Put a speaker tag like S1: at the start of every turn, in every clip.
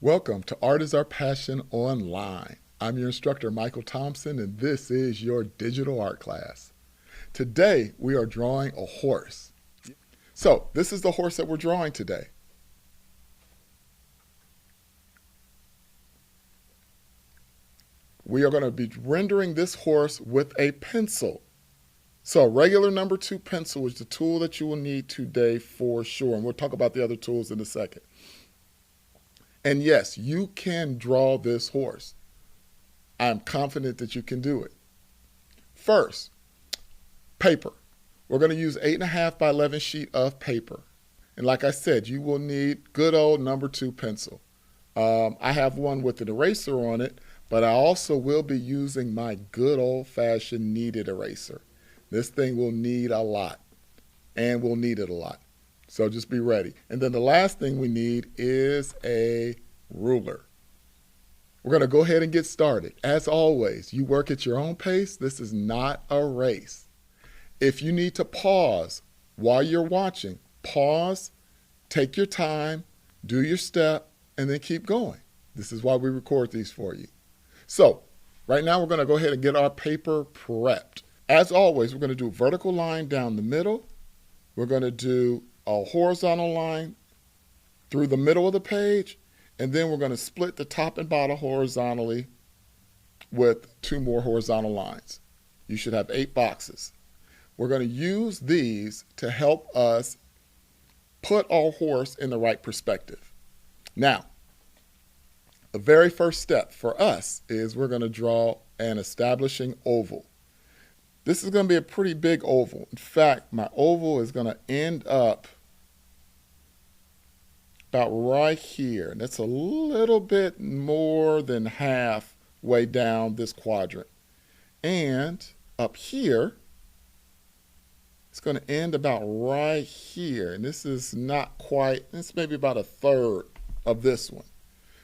S1: Welcome to Art is Our Passion Online. I'm your instructor, Michael Thompson, and this is your digital art class. Today, we are drawing a horse. So, this is the horse that we're drawing today. We are going to be rendering this horse with a pencil. So, a regular number 2 pencil is the tool that you will need today for sure, and we'll talk about the other tools in a second. And yes, you can draw this horse. I'm confident that you can do it. First, paper. We're going to use 8.5 by 11 sheet of paper. And like I said, you will need good old number 2 pencil. I have one with an eraser on it, but I also will be using my good old-fashioned kneaded eraser. This thing will need a lot, and we'll need it a lot. So just be ready. And then the last thing we need is a ruler. We're going to go ahead and get started. As always, you work at your own pace. This is not a race. If you need to pause while you're watching, pause, take your time, do your step, and then keep going. This is why we record these for you. So right now we're going to go ahead and get our paper prepped. As always, we're going to do a vertical line down the middle. We're going to do a horizontal line through the middle of the page, and then we're going to split the top and bottom horizontally with 2 more horizontal lines. You should have 8 boxes. We're going to use these to help us put our horse in the right perspective. Now, the very first step for us is we're going to draw an establishing oval. This is going to be a pretty big oval. In fact, my oval is going to end up about right here. And that's a little bit more than halfway down this quadrant. And up here, it's going to end about right here. And this is not quite, it's maybe about a third of this one.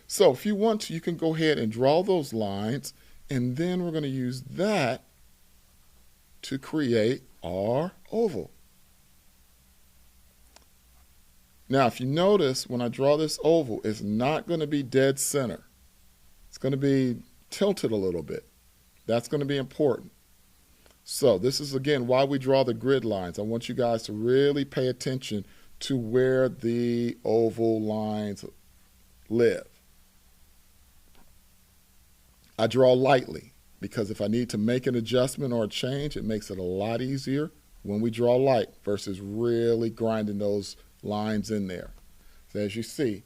S1: So if you want to, you can go ahead and draw those lines. And then we're going to use that to create our oval. Now, if you notice, when I draw this oval, it's not going to be dead center. It's going to be tilted a little bit. That's going to be important. So this is, again, why we draw the grid lines. I want you guys to really pay attention to where the oval lines live. I draw lightly, because if I need to make an adjustment or a change, it makes it a lot easier when we draw light versus really grinding those lines in there. So as you see,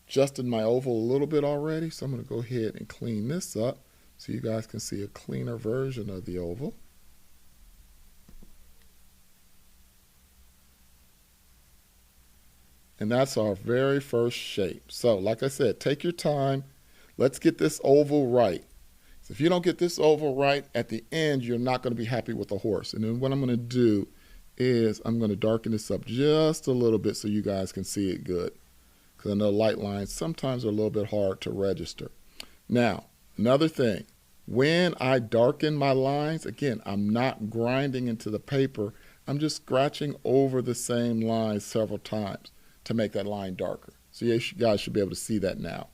S1: adjusted my oval a little bit already, so I'm going to go ahead and clean this up so you guys can see a cleaner version of the oval. And that's our very first shape. So like I said, take your time. Let's get this oval right. So if you don't get this oval right, at the end, you're not going to be happy with the horse. And then what I'm going to do is I'm going to darken this up just a little bit so you guys can see it good. Because I know light lines sometimes are a little bit hard to register. Now, another thing, when I darken my lines, again, I'm not grinding into the paper. I'm just scratching over the same line several times to make that line darker. So you guys should be able to see that now.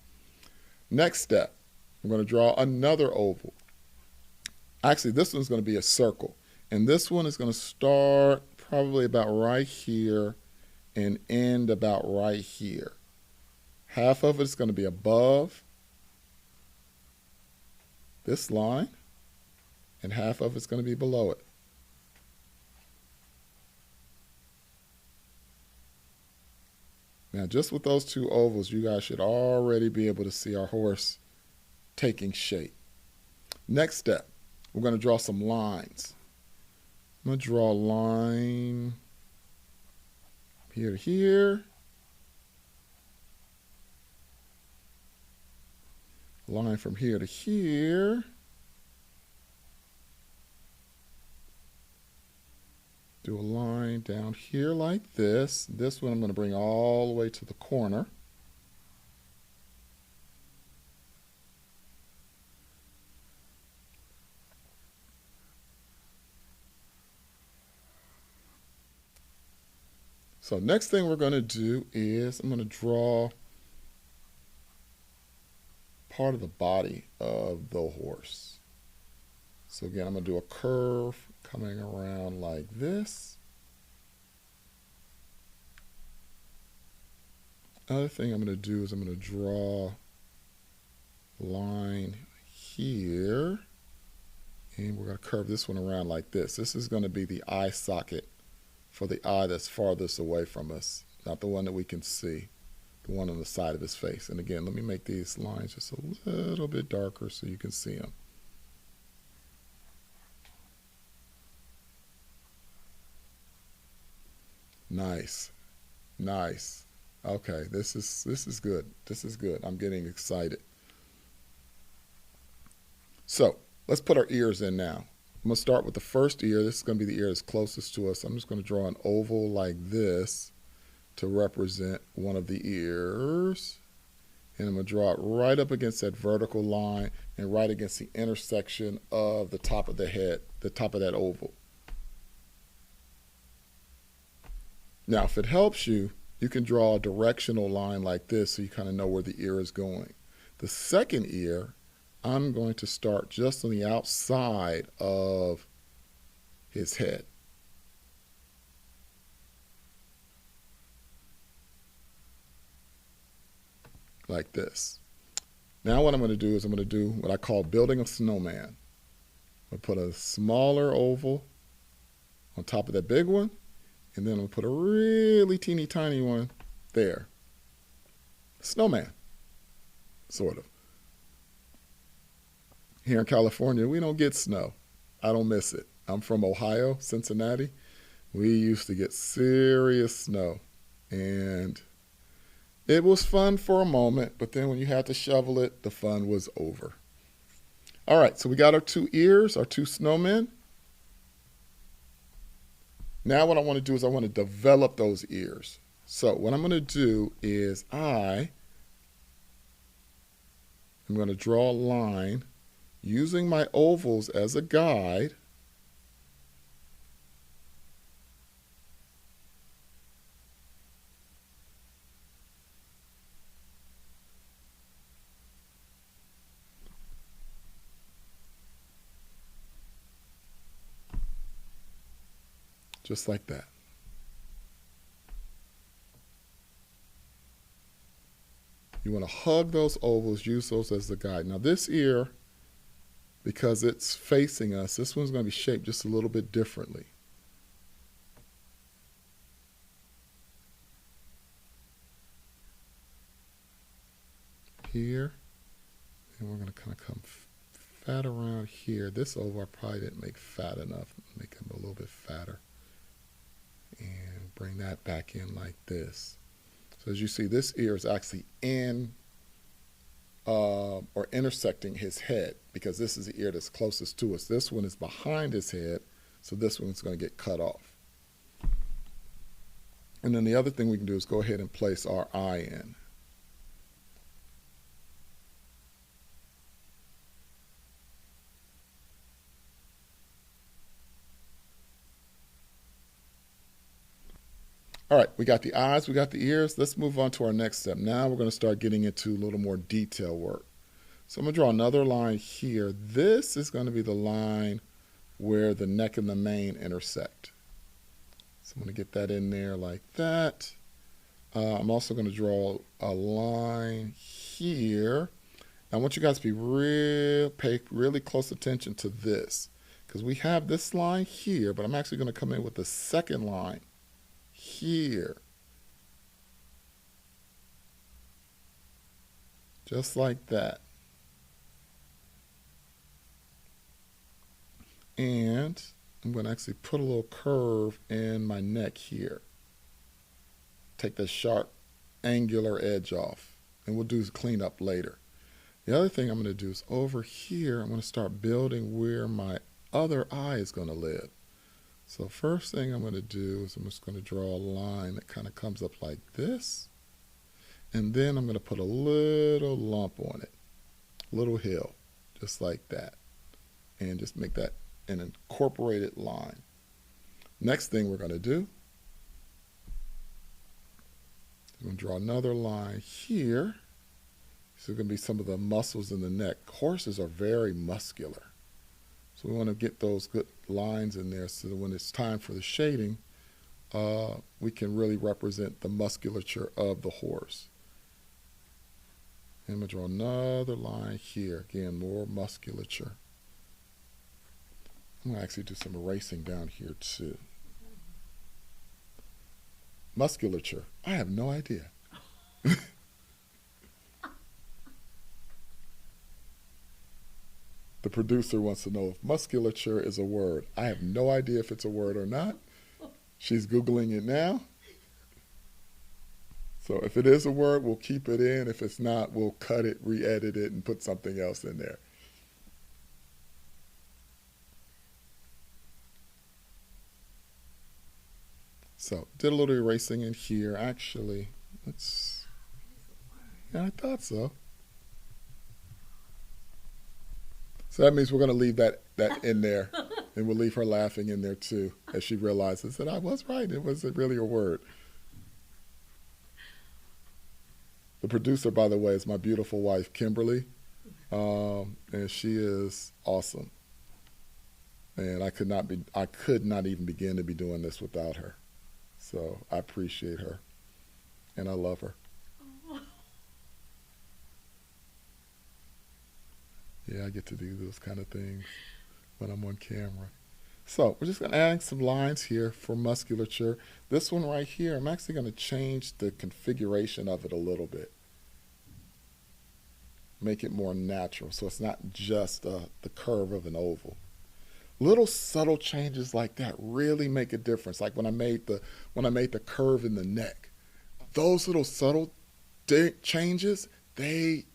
S1: Next step, we're going to draw another oval. Actually, this one's going to be a circle. And this one is going to start probably about right here and end about right here. Half of it is going to be above this line, and half of it's going to be below it. Now, just with those 2 ovals, you guys should already be able to see our horse taking shape. Next step, we're going to draw some lines. I'm going to draw a line here to here, a line from here to here, do a line down here like this. This one I'm going to bring all the way to the corner. So next thing we're going to do is I'm going to draw part of the body of the horse. So again, I'm going to do a curve coming around like this. Other thing I'm going to do is I'm going to draw a line here. And we're going to curve this one around like this. This is going to be the eye socket for the eye that's farthest away from us, not the one that we can see, the one on the side of his face. And again, let me make these lines just a little bit darker so you can see them. Nice, nice. Okay, this is good. This is good. I'm getting excited. So let's put our ears in now. I'm going to start with the first ear. This is going to be the ear that's closest to us. I'm just going to draw an oval like this to represent one of the ears. And I'm going to draw it right up against that vertical line and right against the intersection of the top of the head, the top of that oval. Now, if it helps you, you can draw a directional line like this so you kind of know where the ear is going. The second ear, I'm going to start just on the outside of his head. Like this. Now what I'm going to do is I'm going to do what I call building a snowman. I'm going to put a smaller oval on top of that big one, and then I'm going to put a really teeny tiny one there. Snowman, sort of. Here in California, we don't get snow. I don't miss it. I'm from Ohio, Cincinnati. We used to get serious snow. And it was fun for a moment, but then when you had to shovel it, the fun was over. All right, so we got our two ears, our two snowmen. Now what I want to do is I want to develop those ears. So what I'm going to do is I'm going to draw a line using my ovals as a guide. Just like that. You want to hug those ovals, use those as the guide. Now this ear, because it's facing us, this one's going to be shaped just a little bit differently. Here, and we're going to kind of come fat around here. This oval I probably didn't make fat enough. Make him a little bit fatter. And bring that back in like this. So as you see, this ear is actually in or intersecting his head, because this is the ear that's closest to us. This one is behind his head, so this one's going to get cut off. And then the other thing we can do is go ahead and place our eye in. All right, we got the eyes, we got the ears. Let's move on to our next step. Now we're going to start getting into a little more detail work. So I'm going to draw another line here. This is going to be the line where the neck and the mane intersect. So I'm going to get that in there like that. I'm also going to draw a line here. I want you guys to pay really close attention to this, because we have this line here, but I'm actually going to come in with the second line here. Just like that. And I'm going to actually put a little curve in my neck here. Take the sharp angular edge off, and we'll do cleanup later. The other thing I'm going to do is over here, I'm going to start building where my other eye is going to live. So first thing I'm going to do is I'm just going to draw a line that kind of comes up like this. And then I'm going to put a little lump on it, a little hill, just like that. And just make that an incorporated line. Next thing we're going to do, I'm going to draw another line here. So going to be some of the muscles in the neck. Horses are very muscular. So we want to get those good lines in there so that when it's time for the shading, we can really represent the musculature of the horse. And I'm going to draw another line here. Again, more musculature. I'm going to actually do some erasing down here too. Musculature. I have no idea. The producer wants to know if musculature is a word. I have no idea if it's a word or not. She's Googling it now. So if it is a word, we'll keep it in. If it's not, we'll cut it, re-edit it, and put something else in there. So did a little erasing in here. Actually, yeah, I thought so. So that means we're going to leave that in there, and we'll leave her laughing in there too, as she realizes that I was right. It wasn't really a word. The producer, by the way, is my beautiful wife, Kimberly, and she is awesome. And I could not even begin to be doing this without her. So I appreciate her, and I love her. Yeah, I get to do those kind of things when I'm on camera. So we're just going to add some lines here for musculature. This one right here, I'm actually going to change the configuration of it a little bit. Make it more natural, so it's not just the curve of an oval. Little subtle changes like that really make a difference. Like when I made the curve in the neck, those little subtle changes, they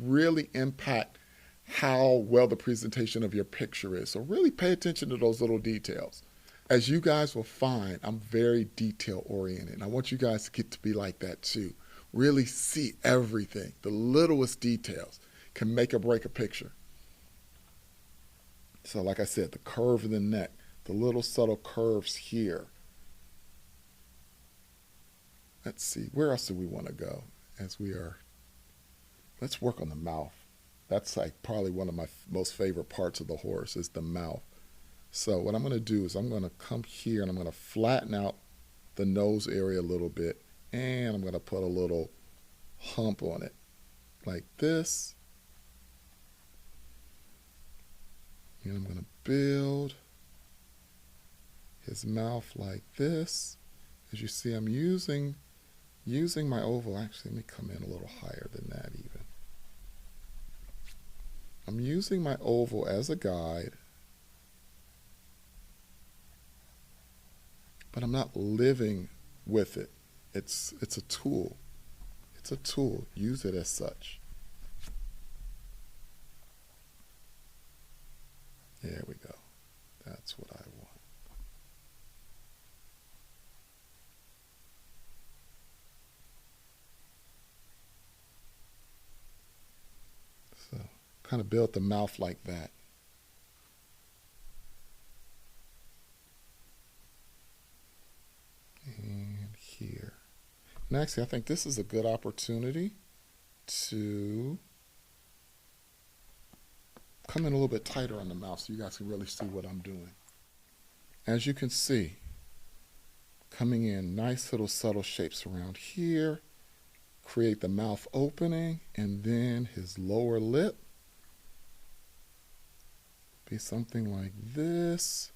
S1: really impact how well the presentation of your picture is. So really pay attention to those little details. As you guys will find, I'm very detail oriented. And I want you guys to get to be like that too. Really see everything. The littlest details can make or break a picture. So like I said, the curve of the neck, the little subtle curves here. Let's see, where else do we want to go let's work on the mouth. That's like probably one of my most favorite parts of the horse is the mouth. So what I'm going to do is I'm going to come here and I'm going to flatten out the nose area a little bit, and I'm going to put a little hump on it like this. And I'm going to build his mouth like this. As you see, I'm using my oval. Actually, let me come in a little higher than that even. I'm using my oval as a guide, but I'm not living with it. It's a tool. It's a tool. Use it as such. There we go. That's what I want. So kind of build the mouth like that. And here. And actually, I think this is a good opportunity to come in a little bit tighter on the mouth so you guys can really see what I'm doing. As you can see, coming in nice little subtle shapes around here, create the mouth opening, and then his lower lip be something like this.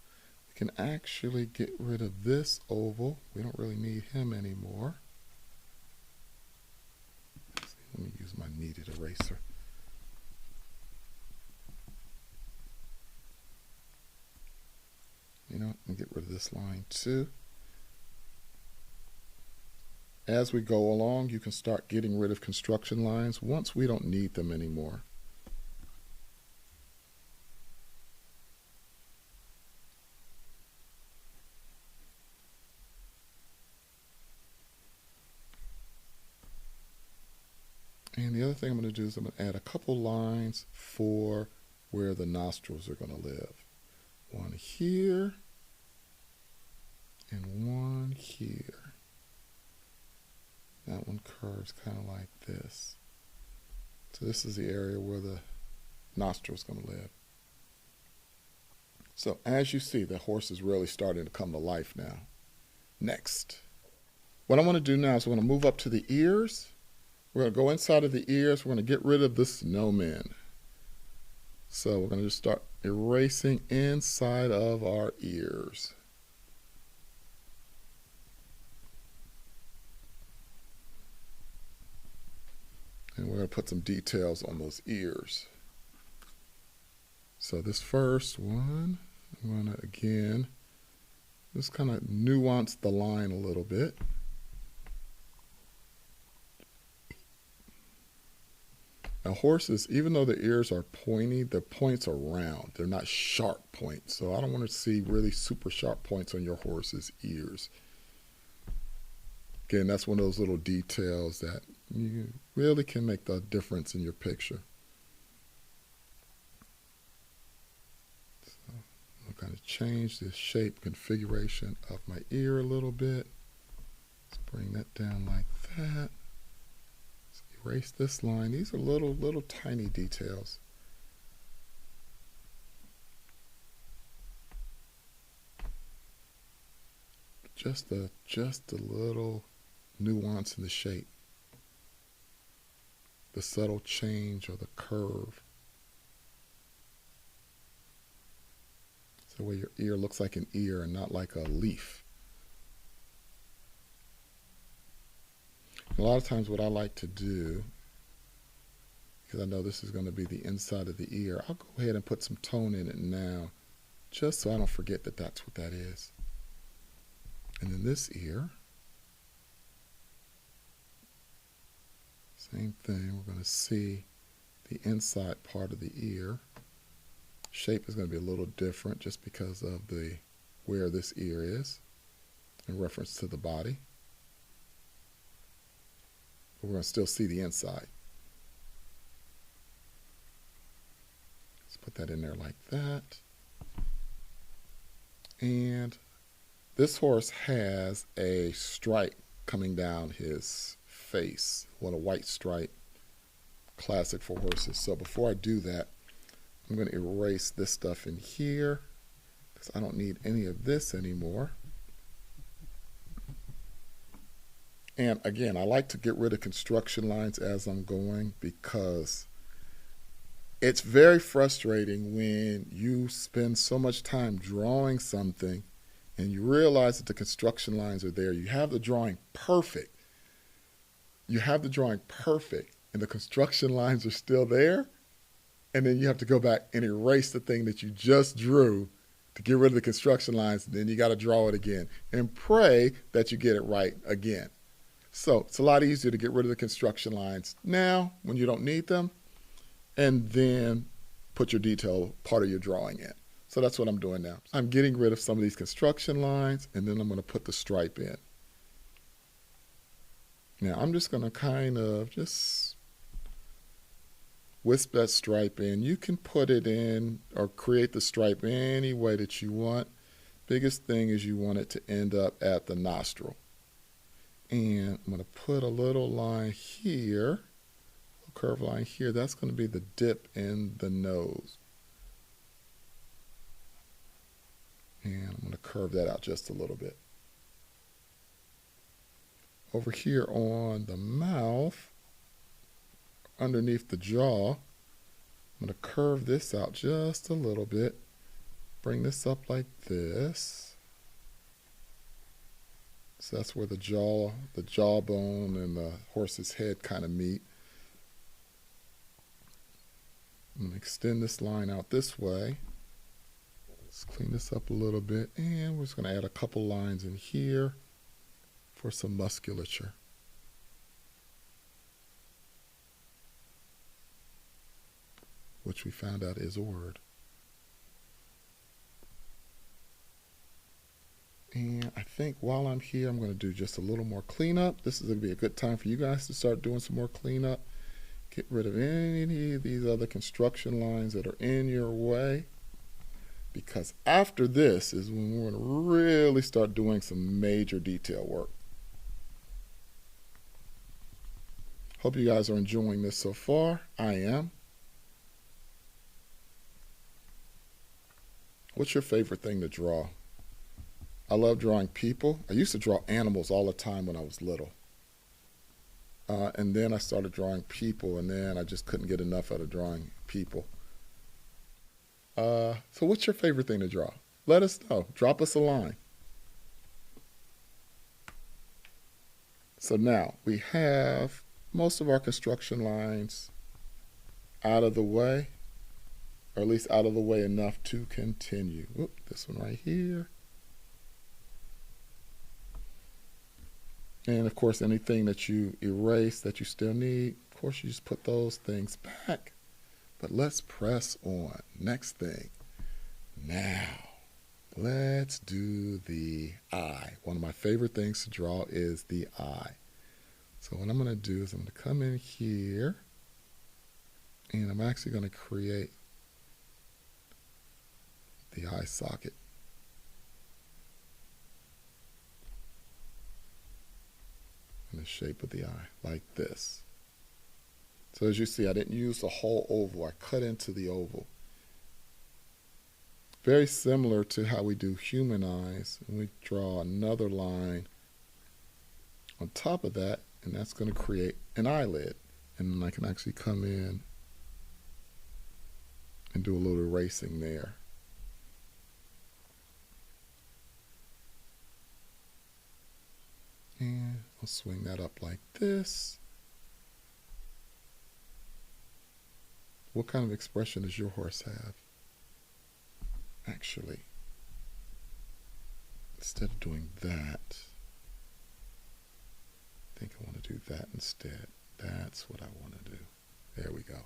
S1: We can actually get rid of this oval. We don't really need him anymore. Let me use my kneaded eraser. You know, and get rid of this line too. As we go along, you can start getting rid of construction lines once we don't need them anymore. And the other thing I'm going to do is I'm going to add a couple lines for where the nostrils are going to live. One here and one here. That one curves kind of like this. So this is the area where the nostril is going to live. So as you see, the horse is really starting to come to life now. Next, what I want to do now is we're going to move up to the ears. We're going to go inside of the ears. We're going to get rid of the snowman. So we're going to just start erasing inside of our ears. And we're going to put some details on those ears. So this first one, I'm going to, again, just kind of nuance the line a little bit. Now horses, even though the ears are pointy, the points are round. They're not sharp points. So I don't want to see really super sharp points on your horse's ears. Again, that's one of those little details that you really can make the difference in your picture. So I'm going to change the shape configuration of my ear a little bit. Let's bring that down like that. Let's erase this line. These are little tiny details. Just a little nuance in the shape. The subtle change or the curve. So where your ear looks like an ear and not like a leaf. And a lot of times what I like to do, because I know this is going to be the inside of the ear, I'll go ahead and put some tone in it now, just so I don't forget that that's what that is. And then this ear, same thing, we're going to see the inside part of the ear. Shape is going to be a little different just because of where this ear is in reference to the body. But we're going to still see the inside. Let's put that in there like that. And this horse has a stripe coming down his face. What a white stripe, classic for horses. So before I do that, I'm going to erase this stuff in here because I don't need any of this anymore. And again, I like to get rid of construction lines as I'm going because it's very frustrating when you spend so much time drawing something and you realize that the construction lines are there. You have the drawing perfect. You have the drawing perfect and the construction lines are still there. And then you have to go back and erase the thing that you just drew to get rid of the construction lines. And then you got to draw it again and pray that you get it right again. So it's a lot easier to get rid of the construction lines now when you don't need them and then put your detail part of your drawing in. So that's what I'm doing now. I'm getting rid of some of these construction lines and then I'm going to put the stripe in. Now I'm just going to kind of just wisp that stripe in. You can put it in or create the stripe any way that you want. Biggest thing is you want it to end up at the nostril. And I'm going to put a little line here, a curved line here. That's going to be the dip in the nose. And I'm going to curve that out just a little bit. Over here on the mouth, underneath the jaw, I'm going to curve this out just a little bit. Bring this up like this. So that's where the jawbone and the horse's head kind of meet. I'm going to extend this line out this way. Let's clean this up a little bit. And we're just going to add a couple lines in here for some musculature. Which we found out is a word. And I think while I'm here, I'm going to do just a little more cleanup. This is going to be a good time for you guys to start doing some more cleanup. Get rid of any of these other construction lines that are in your way. Because after this is when we're going to really start doing some major detail work. Hope you guys are enjoying this so far. I am. What's your favorite thing to draw? I love drawing people. I used to draw animals all the time when I was little. And then I started drawing people, and then I just couldn't get enough out of drawing people. So what's your favorite thing to draw? Let us know. Drop us a line. So now we have most of our construction lines out of the way, or at least out of the way enough to continue. Whoop, this one right here. And of course, anything that you erase that you still need, of course, you just put those things back. But let's press on. Next thing. Now, let's do the eye. One of my favorite things to draw is the eye. So what I'm going to do is I'm going to come in here, and I'm actually going to create the eye socket. In the shape of the eye, like this. So as you see, I didn't use the whole oval. I cut into the oval. Very similar to how we do human eyes. And we draw another line on top of that, and that's going to create an eyelid. And then I can actually come in and do a little erasing there. And I'll swing that up like this. What kind of expression does your horse have? Actually, instead of doing that, I think I want to do that instead. That's what I want to do. There we go.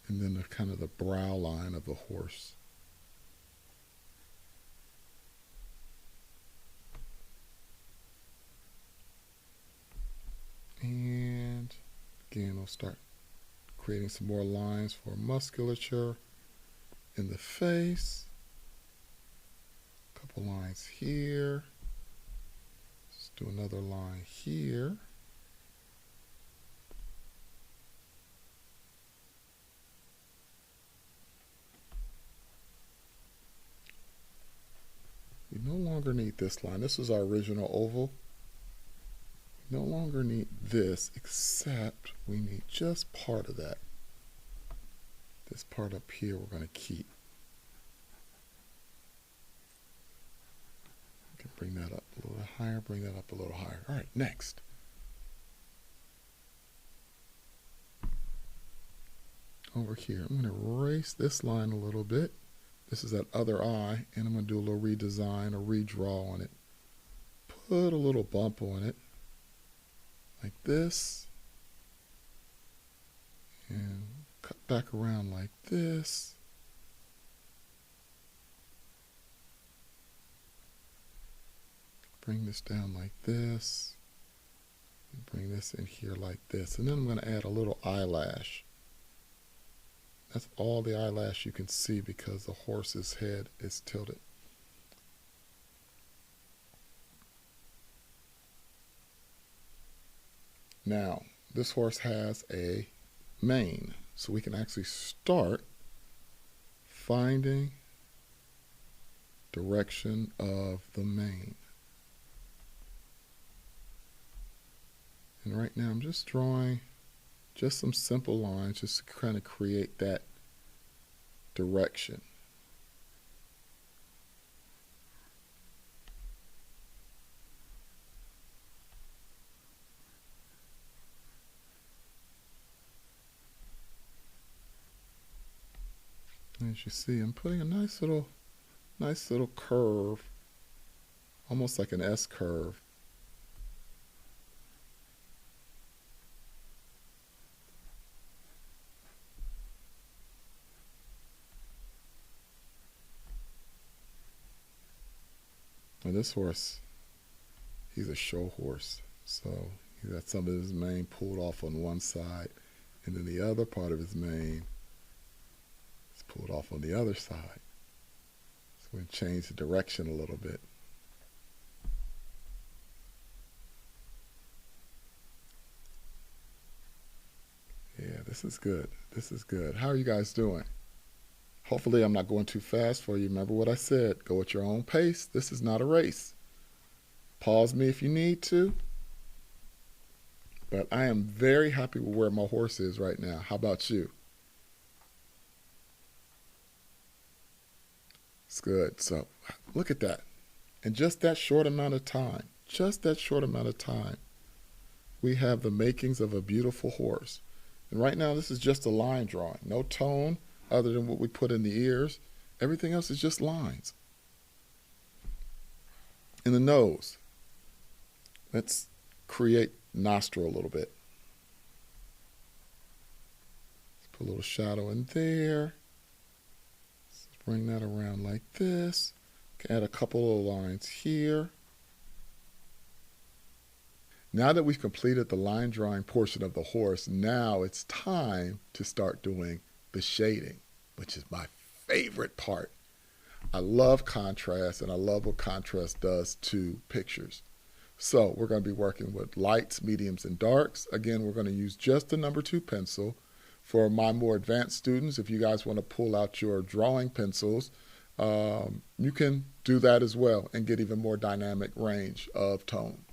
S1: And then the kind of the brow line of the horse. And again, I'll start creating some more lines for musculature in the face. A couple lines here. Let's do another line here. We no longer need this line. This is our original oval. No longer need this, except we need just part of that. This part up here we're going to keep. I can bring that up a little higher, bring that up a little higher. All right, next. Over here, I'm going to erase this line a little bit. This is that other eye, and I'm going to do a little redesign or redraw on it. Put a little bump on it. Like this, and cut back around like this. Bring this down like this, and bring this in here like this. And then I'm going to add a little eyelash. That's all the eyelash you can see because the horse's head is tilted. Now, this horse has a mane, so we can actually start finding direction of the mane. And right now I'm just drawing just some simple lines just to kind of create that direction. As you see, I'm putting a nice little curve, almost like an S curve. Now this horse, he's a show horse, so he's got some of his mane pulled off on one side, and then the other part of his mane pulled off on the other side. So we change the direction a little bit. This is good. This is good. How are you guys doing? Hopefully, I'm not going too fast for you. Remember what I said. Go at your own pace. This is not a race. Pause me if you need to. But I am very happy with where my horse is right now. How about you? It's good. So look at that. In just that short amount of time, we have the makings of a beautiful horse. And right now, this is just a line drawing. No tone other than what we put in the ears. Everything else is just lines. In the nose, let's create nostril a little bit. Let's put a little shadow in there. Let's bring that around like this. Add a couple of lines here. Now that we've completed the line drawing portion of the horse, now it's time to start doing the shading, which is my favorite part. I love contrast, and I love what contrast does to pictures. So we're going to be working with lights, mediums, and darks. Again, we're going to use just the number 2 pencil. For my more advanced students, if you guys want to pull out your drawing pencils, you can do that as well and get even more dynamic range of tone.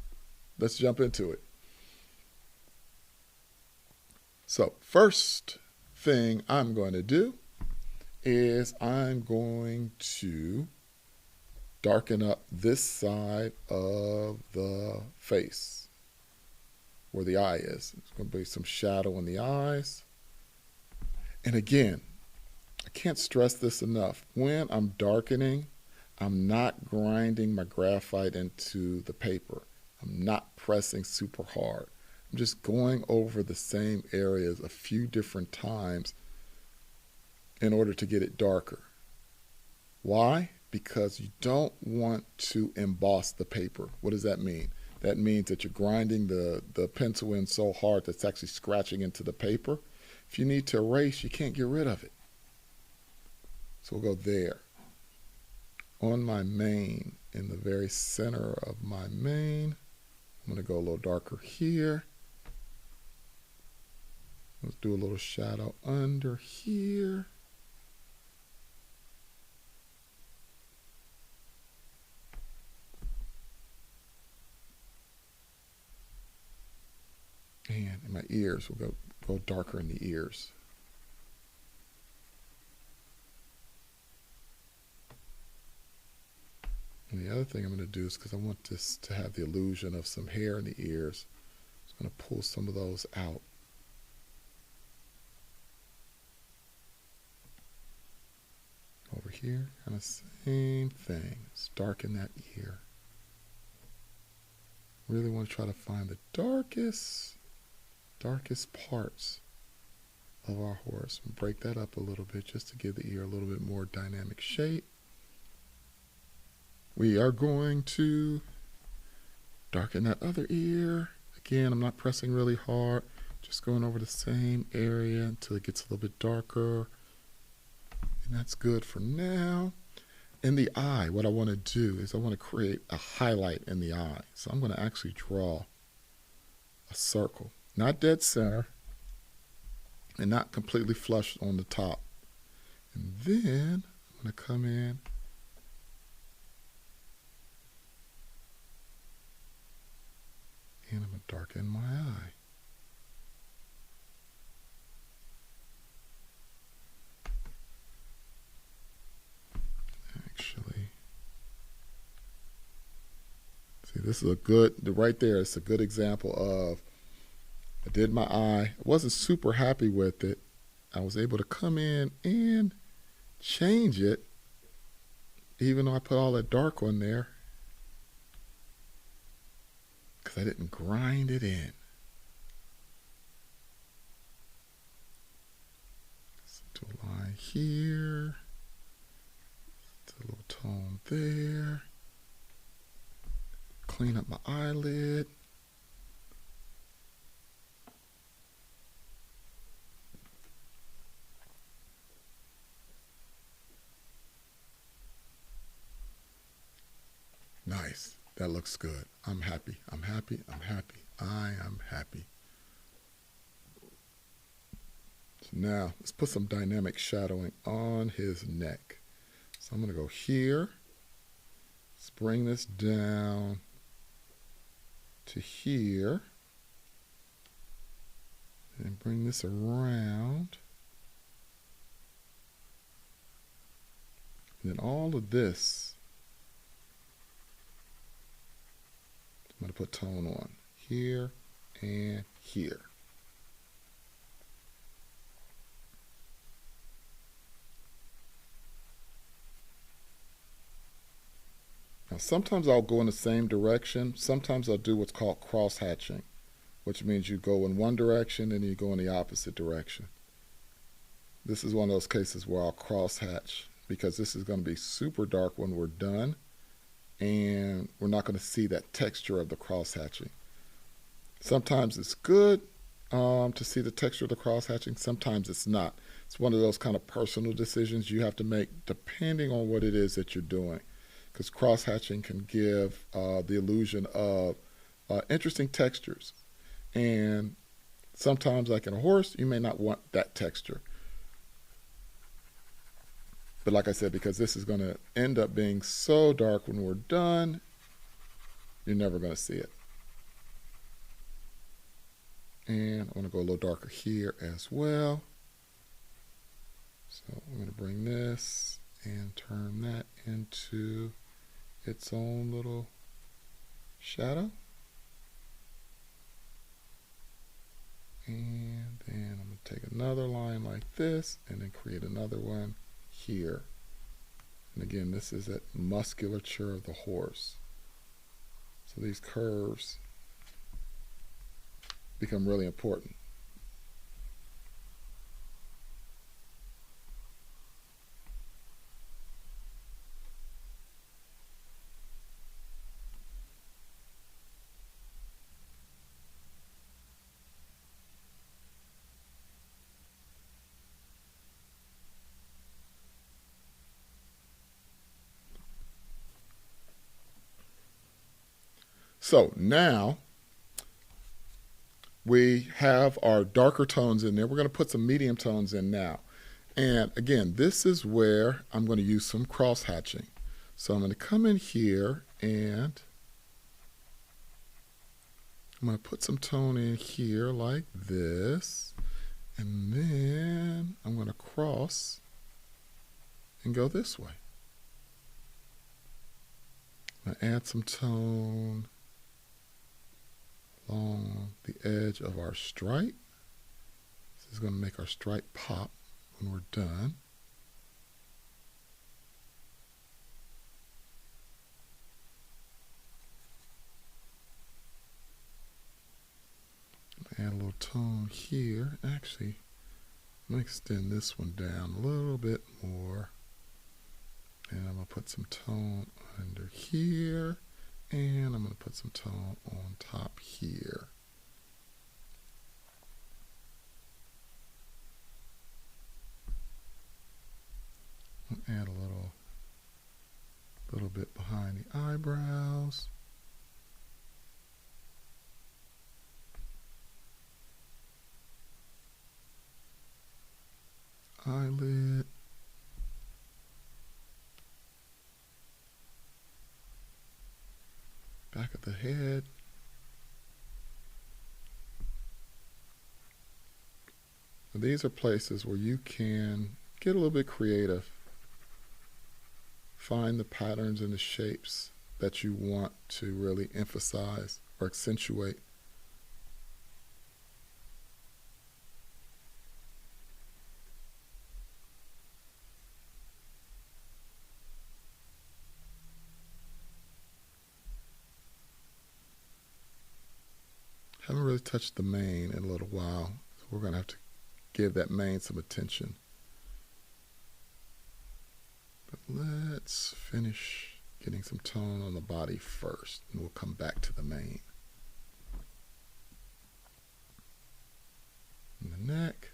S1: Let's jump into it. So first thing I'm going to do is I'm going to darken up this side of the face where the eye is. There's going to be some shadow in the eyes. And again, I can't stress this enough. When I'm darkening, I'm not grinding my graphite into the paper. I'm not pressing super hard. I'm just going over the same areas a few different times in order to get it darker. Why? Because you don't want to emboss the paper. What does that mean? That means that you're grinding the pencil in so hard that it's actually scratching into the paper. If you need to erase, you can't get rid of it. So we'll go there. On my mane, in the very center of my mane, I'm going to go a little darker here. Let's do a little shadow under here. And in my ears, we'll go darker in the ears. And the other thing I'm going to do is, because I want this to have the illusion of some hair in the ears, I'm going to pull some of those out. Over here, kind of same thing. Let's darken that ear. Really want to try to find the darkest parts of our horse and break that up a little bit just to give the ear a little bit more dynamic shape. We are going to darken that other ear. Again, I'm not pressing really hard, just going over the same area until it gets a little bit darker. And that's good for now. In the eye, what I want to do is I want to create a highlight in the eye. So I'm going to actually draw a circle, not dead center, and not completely flush on the top. And then I'm going to come in and I'm going to darken my eye. Actually, see, this is a good, right there, it's a good example of, I did my eye. I wasn't super happy with it. I was able to come in and change it, even though I put all that dark on there, because I didn't grind it in. Let's do a line here. Do a little tone there. Clean up my eyelid. Nice. That looks good. I'm happy. I'm happy. I'm happy. I am happy. So now let's put some dynamic shadowing on his neck. So I'm going to go here, let's bring this down to here, and bring this around. And then all of this, I'm going to put tone on here and here. Now sometimes I'll go in the same direction. Sometimes I'll do what's called cross hatching, which means you go in one direction and you go in the opposite direction. This is one of those cases where I'll cross hatch because this is going to be super dark when we're done, and we're not going to see that texture of the cross hatching. Sometimes it's good to see the texture of the cross hatching. Sometimes it's not. It's one of those kind of personal decisions you have to make depending on what it is that you're doing, because cross hatching can give the illusion of interesting textures. And sometimes, like in a horse, you may not want that texture. But like I said, because this is going to end up being so dark when we're done, you're never going to see it. And I'm going to go a little darker here as well. So I'm going to bring this and turn that into its own little shadow. And then I'm going to take another line like this and then create another one here. And again, this is that musculature of the horse. So these curves become really important. So now we have our darker tones in there. We're going to put some medium tones in now. And again, this is where I'm going to use some cross hatching. So I'm going to come in here and I'm going to put some tone in here like this. And then I'm going to cross and go this way. I'm going to add some tone along the edge of our stripe. This is going to make our stripe pop when we're done. Add a little tone here. Actually, I'm going to extend this one down a little bit more. And I'm going to put some tone under here. And I'm going to put some tone on top here. I'll add a little bit behind the eyebrows. Eyelid. Back of the head. Now, these are places where you can get a little bit creative. Find the patterns and the shapes that you want to really emphasize or accentuate. Haven't really touched the mane in a little while, so we're going to have to give that mane some attention. But let's finish getting some tone on the body first, and we'll come back to the mane. And the neck.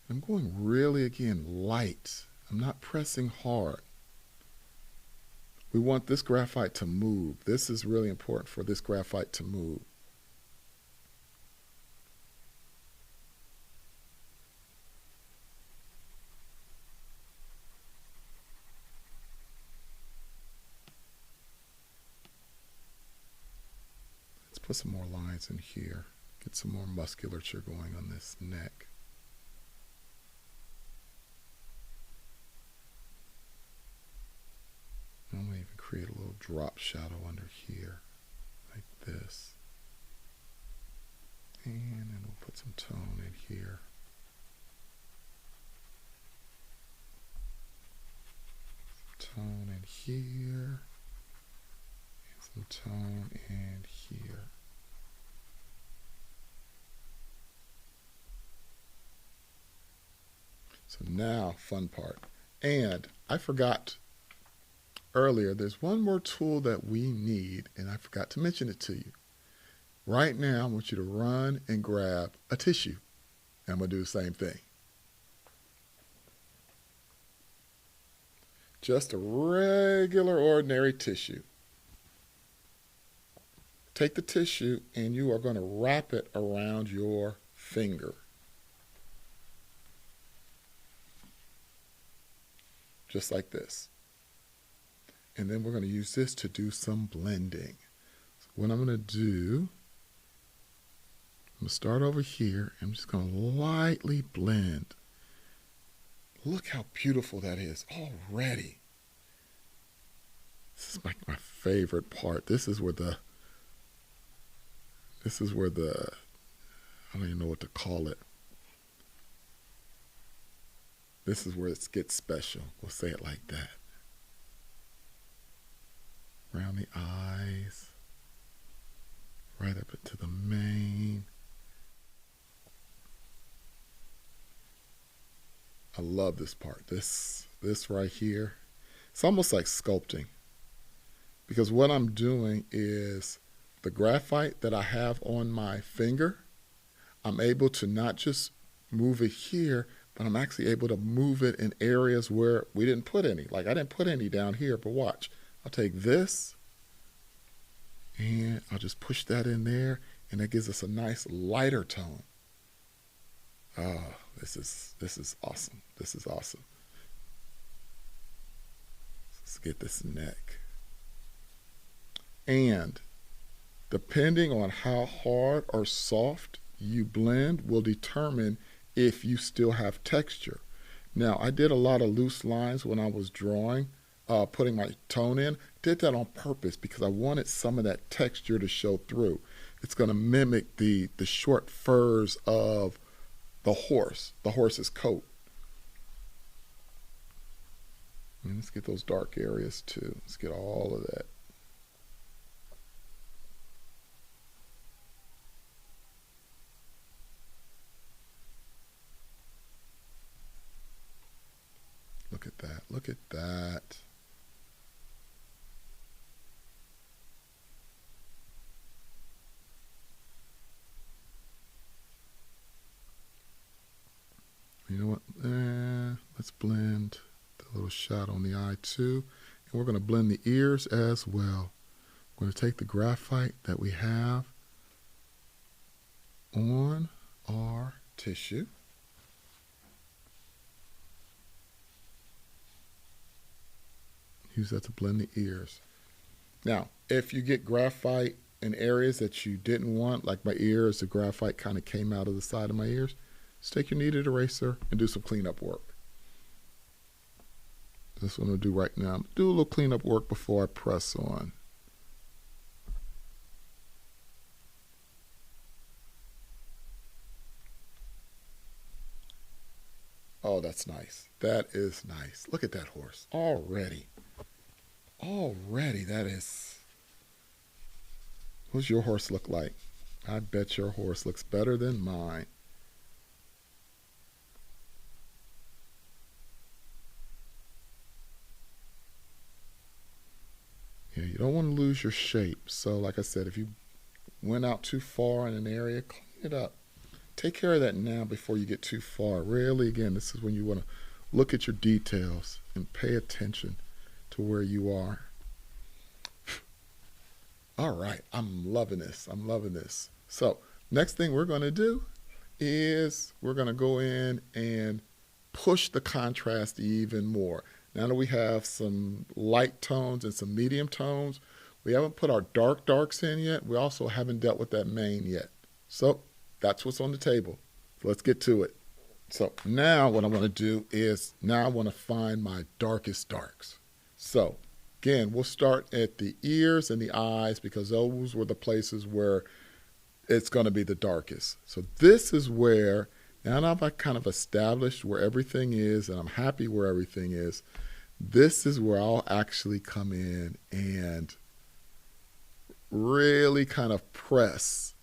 S1: I'm going really, again, light. I'm not pressing hard. We want this graphite to move. This is really important for this graphite to move. Let's put some more lines in here. Get some more musculature going on this neck. I'm going to even create a little drop shadow under here, like this. And then we'll put some tone in here. Tone in here. And some tone in here. So now, fun part. And I forgot earlier, there's one more tool that we need, and I forgot to mention it to you. Right now, I want you to run and grab a tissue. And I'm going to do the same thing. Just a regular, ordinary tissue. Take the tissue and you are going to wrap it around your finger. Just like this. And then we're going to use this to do some blending. So what I'm going to do, I'm going to start over here. I'm just going to lightly blend. Look how beautiful that is already. This is like my favorite part. This is where the, I don't even know what to call it. This is where it gets special. We'll say it like that. Around the eyes, right up into the mane. I love this part. This right here. It's almost like sculpting. Because what I'm doing is the graphite that I have on my finger, I'm able to not just move it here, but I'm actually able to move it in areas where we didn't put any. Like I didn't put any down here, but watch. I'll take this and I'll just push that in there, and that gives us a nice lighter tone. Oh, this is awesome. This is awesome. Let's get this neck. And depending on how hard or soft you blend will determine if you still have texture. Now, I did a lot of loose lines when I was drawing, putting my tone in. Did that on purpose because I wanted some of that texture to show through. It's going to mimic the short furs of the horse's coat. And let's get those dark areas too. Let's get all of that. Look at that. Look at that. You know what? Let's blend the little shadow on the eye too. And we're going to blend the ears as well. We're going to take the graphite that we have on our tissue. Use that to blend the ears. Now, if you get graphite in areas that you didn't want, like my ears, the graphite kind of came out of the side of my ears, just take your kneaded eraser and do some cleanup work. That's what I'm going to do right now. Do a little cleanup work before I press on. Oh, that's nice. That is nice. Look at that horse already. Already, that is. What's your horse look like? I bet your horse looks better than mine. Yeah, you don't want to lose your shape. So like I said, if you went out too far in an area, clean it up. Take care of that now before you get too far. Really, again, this is when you want to look at your details and pay attention to where you are. All right, I'm loving this. I'm loving this. So next thing we're going to do is we're going to go in and push the contrast even more. Now that we have some light tones and some medium tones, we haven't put our darks in yet. We also haven't dealt with that mane yet. So that's what's on the table. So let's get to it. So now what I want to do is now I want to find my darkest darks. So again, we'll start at the ears and the eyes because those were the places where it's going to be the darkest. So this is where, now that I've kind of established where everything is and I'm happy where everything is, this is where I'll actually come in and really kind of press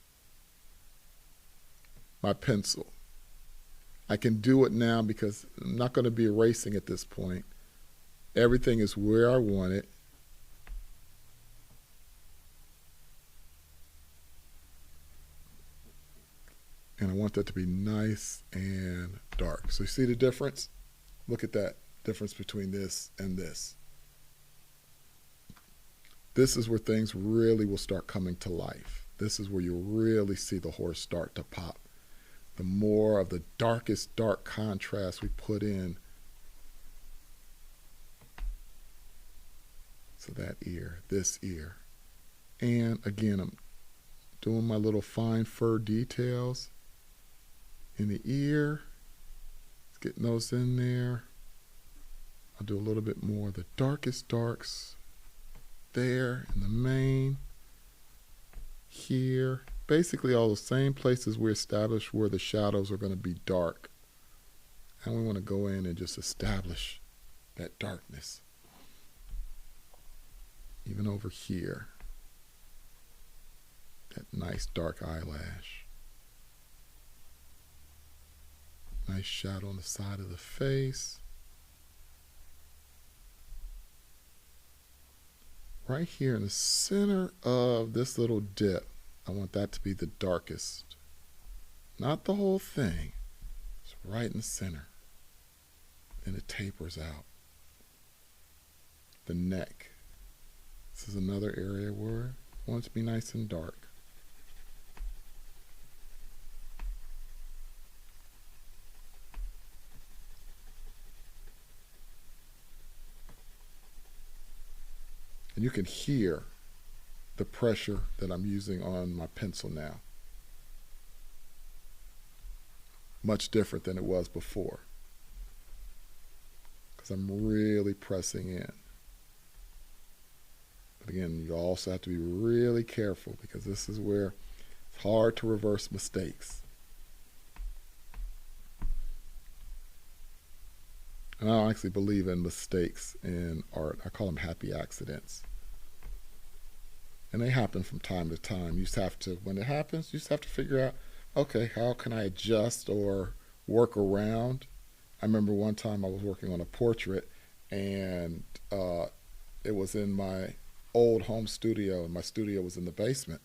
S1: my pencil. I can do it now because I'm not going to be erasing at this point. Everything is where I want it. And I want that to be nice and dark. So you see the difference? Look at that difference between this and this. This is where things really will start coming to life. This is where you'll really see the horse start to pop. The more of the darkest dark contrast we put in. So that ear, this ear. And again, I'm doing my little fine fur details in the ear. Let's get those in there. I'll do a little bit more of the darkest darks there in the mane, here. Basically all the same places we established where the shadows are going to be dark. And we want to go in and just establish that darkness. Even over here, that nice dark eyelash. Nice shadow on the side of the face. Right here in the center of this little dip, I want that to be the darkest. Not the whole thing. It's right in the center. Then it tapers out. The neck. This is another area where I want it to be nice and dark. And you can hear the pressure that I'm using on my pencil now. Much different than it was before. Because I'm really pressing in. But again, you also have to be really careful because this is where it's hard to reverse mistakes. And I don't actually believe in mistakes in art. I call them happy accidents. And they happen from time to time. You just have to, when it happens, you just have to figure out, okay, how can I adjust or work around? I remember one time I was working on a portrait and it was in my old home studio, and my studio was in the basement.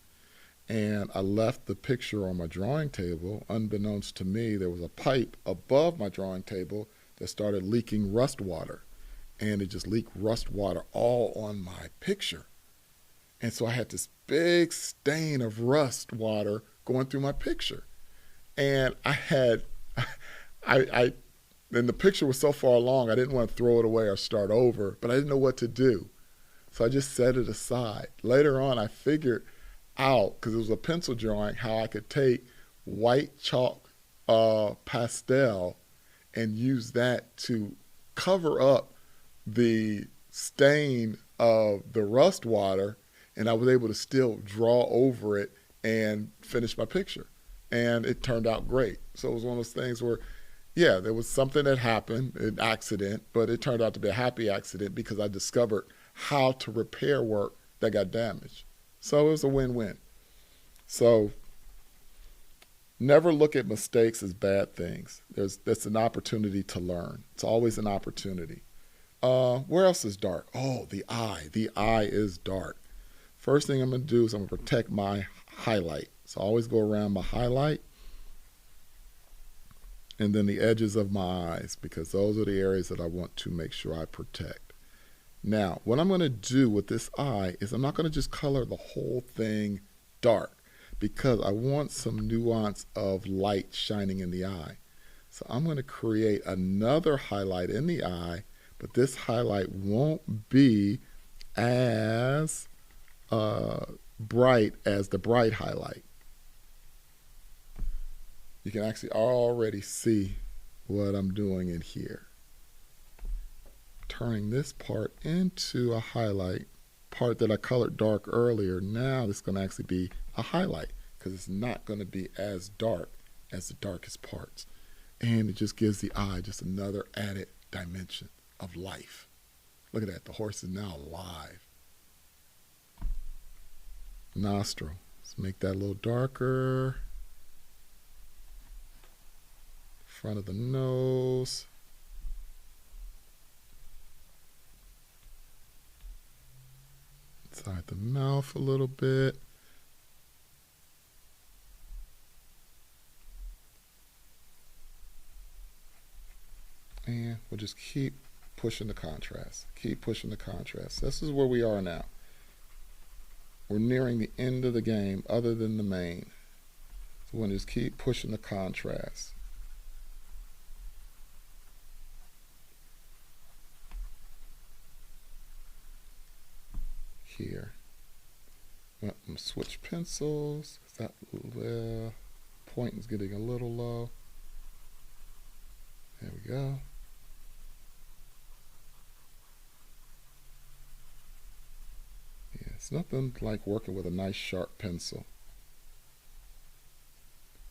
S1: And I left the picture on my drawing table. Unbeknownst to me, there was a pipe above my drawing table that started leaking rust water. And it just leaked rust water all on my picture. And so I had this big stain of rust water going through my picture. And and the picture was so far along, I didn't want to throw it away or start over, but I didn't know what to do. So I just set it aside. Later on, I figured out, because it was a pencil drawing, how I could take white chalk pastel and use that to cover up the stain of the rust water, and I was able to still draw over it and finish my picture. And it turned out great. So it was one of those things where, yeah, there was something that happened, an accident, but it turned out to be a happy accident because I discovered how to repair work that got damaged. So it was a win-win. So never look at mistakes as bad things. That's an opportunity to learn. It's always an opportunity. Where else is dark? Oh, the eye. The eye is dark. First thing I'm going to do is I'm going to protect my highlight. So I always go around my highlight and then the edges of my eyes, because those are the areas that I want to make sure I protect. Now, what I'm going to do with this eye is I'm not going to just color the whole thing dark because I want some nuance of light shining in the eye. So I'm going to create another highlight in the eye, but this highlight won't be as bright as the bright highlight. You can actually already see what I'm doing in here. Turning this part into a highlight, part that I colored dark earlier, now it's going to actually be a highlight because it's not going to be as dark as the darkest parts. And it just gives the eye just another added dimension of life. Look at that, the horse is now alive. Nostril, let's make that a little darker. Front of the nose. Inside the mouth a little bit. And we'll just keep pushing the contrast. Keep pushing the contrast. This is where we are now. We're nearing the end of the game other than the main. So we're going to just keep pushing the contrast. Here. I'm going to switch pencils. That point is getting a little low. There we go. Yeah, it's nothing like working with a nice sharp pencil.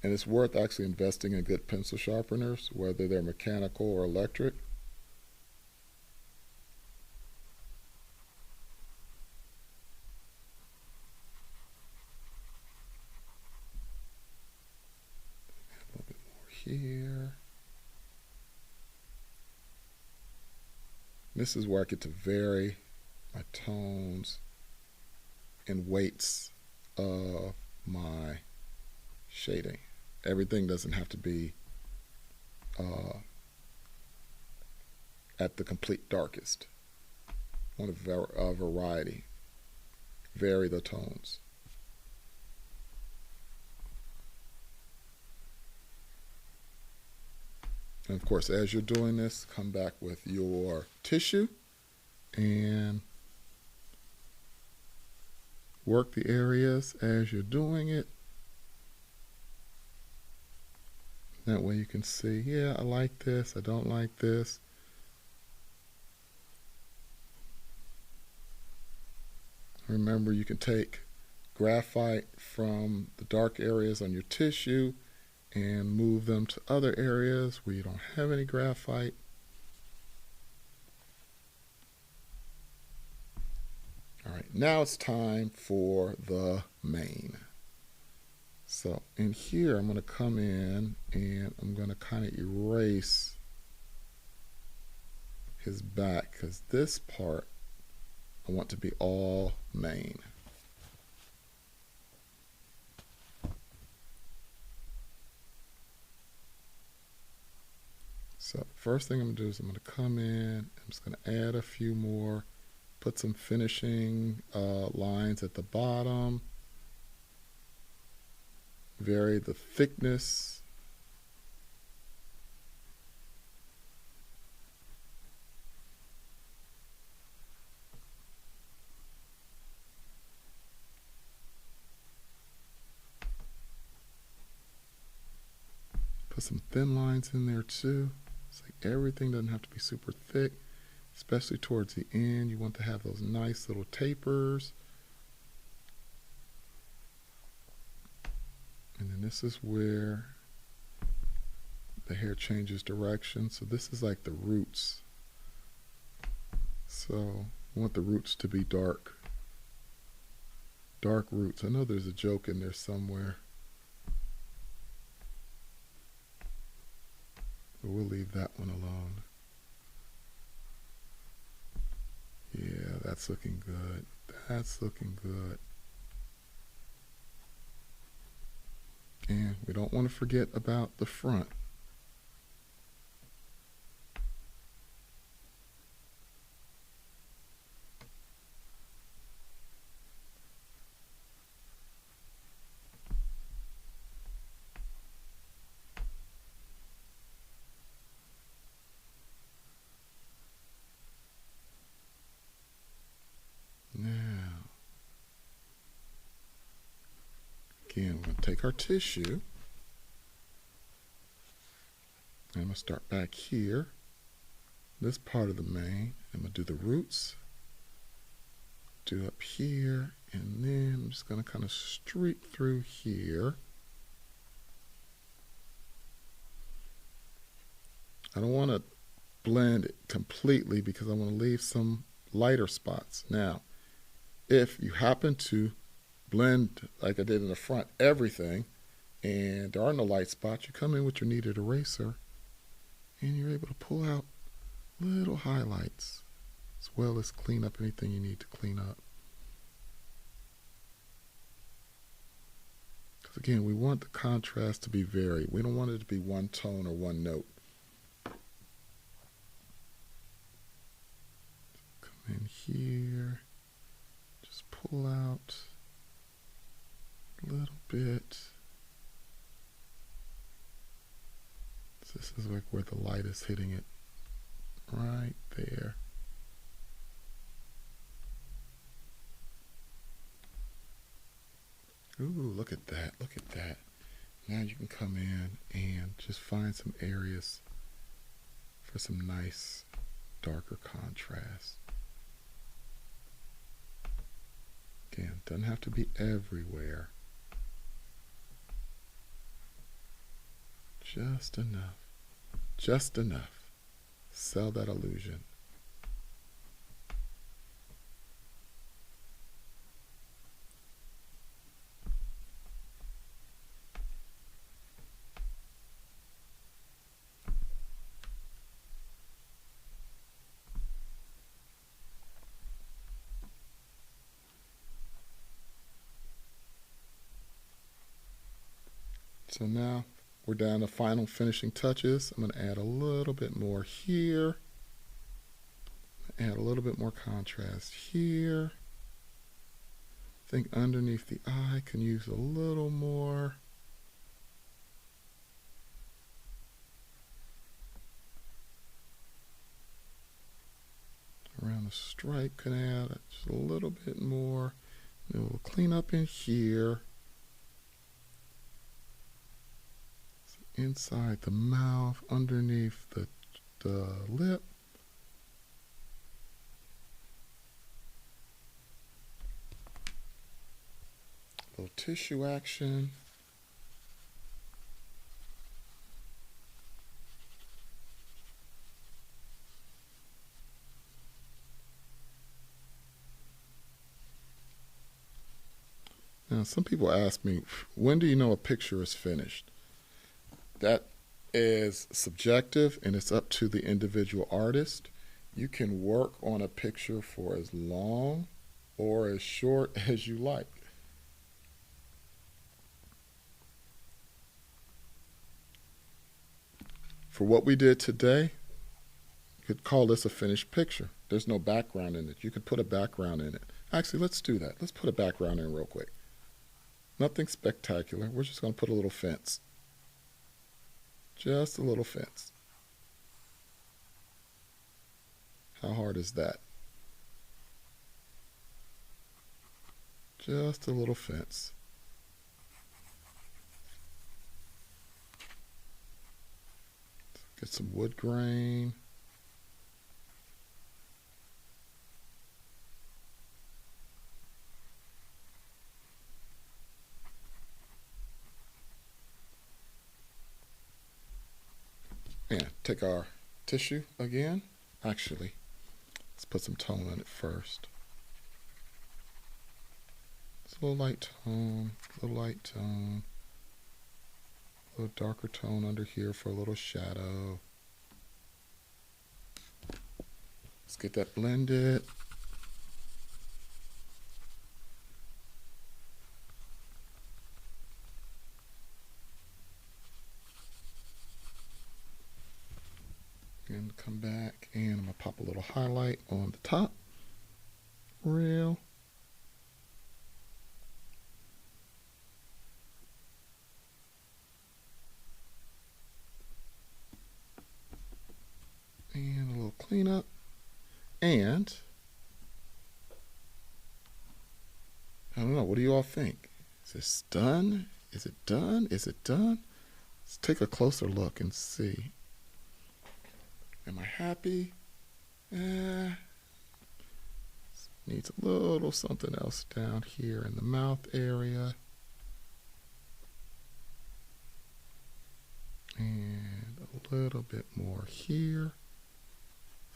S1: And it's worth actually investing in good pencil sharpeners, whether they're mechanical or electric. A little bit more here. This is where I get to vary my tones and weights of my shading. Everything doesn't have to be at the complete darkest. I want a variety. Vary the tones. And of course, as you're doing this, come back with your tissue and work the areas as you're doing it. That way you can see, yeah, I like this, I don't like this. Remember, you can take graphite from the dark areas on your tissue and move them to other areas where you don't have any graphite. All right, now it's time for the mane. So in here, I'm going to come in and I'm going to kind of erase his back because this part I want to be all mane. So first thing I'm going to do is I'm going to come in, I'm just going to add a few more, put some finishing lines at the bottom, vary the thickness. Put some thin lines in there too. It's like everything doesn't have to be super thick, especially towards the end. You want to have those nice little tapers. And then this is where the hair changes direction. So this is like the roots. So I want the roots to be dark. Dark roots. I know there's a joke in there somewhere. But we'll leave that one alone. Yeah, that's looking good. That's looking good. And we don't want to forget about the front. Again, we're going to take our tissue. I'm going to start back here, this part of the mane. I'm going to do the roots, do up here, and then I'm just going to kind of streak through here. I don't want to blend it completely because I want to leave some lighter spots. Now, if you happen to blend, like I did in the front, everything, and there are no light spots, you come in with your kneaded eraser, and you're able to pull out little highlights, as well as clean up anything you need to clean up. Because again, we want the contrast to be varied. We don't want it to be one tone or one note. Come in here, just pull out a little bit. This is like where the light is hitting it, right there. Ooh, look at that, look at that. Now you can come in and just find some areas for some nice darker contrast. Again, doesn't have to be everywhere. Just enough. Just enough. Sell that illusion. So now we're down to final finishing touches. I'm going to add a little bit more here. Add a little bit more contrast here. I think underneath the eye can use a little more. Around the stripe can add just a little bit more. Then we'll clean up in here. Inside the mouth, underneath the lip. A little tissue action. Now, some people ask me, when do you know a picture is finished? That is subjective, and it's up to the individual artist. You can work on a picture for as long or as short as you like. For what we did today, you could call this a finished picture. There's no background in it. You could put a background in it. Actually, let's do that. Let's put a background in real quick. Nothing spectacular. We're just going to put a little fence. Just a little fence. How hard is that? Just a little fence. Get some wood grain. And take our tissue again. Actually, let's put some tone on it first. It's a little light tone, a little light tone, a little darker tone under here for a little shadow. Let's get that blended. And come back, and I'm going to pop a little highlight on the top rail. And a little cleanup. And I don't know, what do you all think? Is this done? Is it done? Is it done? Let's take a closer look and see. Am I happy? Needs a little something else down here in the mouth area. And a little bit more here.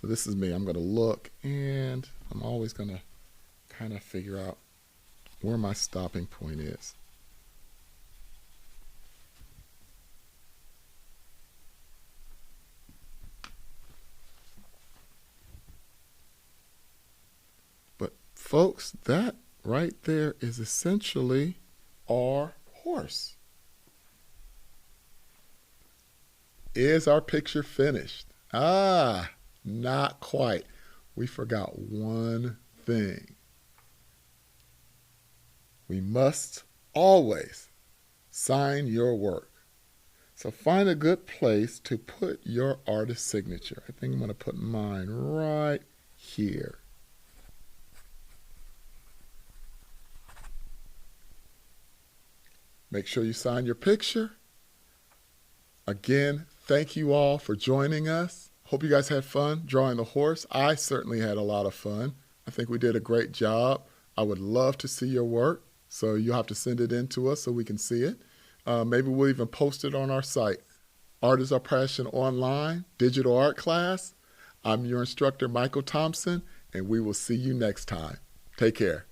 S1: So this is me. I'm going to look, and I'm always going to kind of figure out where my stopping point is. But folks, that right there is essentially our horse. Is our picture finished? Not quite. We forgot one thing. We must always sign your work. So find a good place to put your artist signature. I think I'm going to put mine right here. Make sure you sign your picture. Again, thank you all for joining us. Hope you guys had fun drawing the horse. I certainly had a lot of fun. I think we did a great job. I would love to see your work, so you'll have to send it in to us so we can see it. Maybe we'll even post it on our site. Art is Our Passion Online, Digital Art Class. I'm your instructor, Michael Thompson, and we will see you next time. Take care.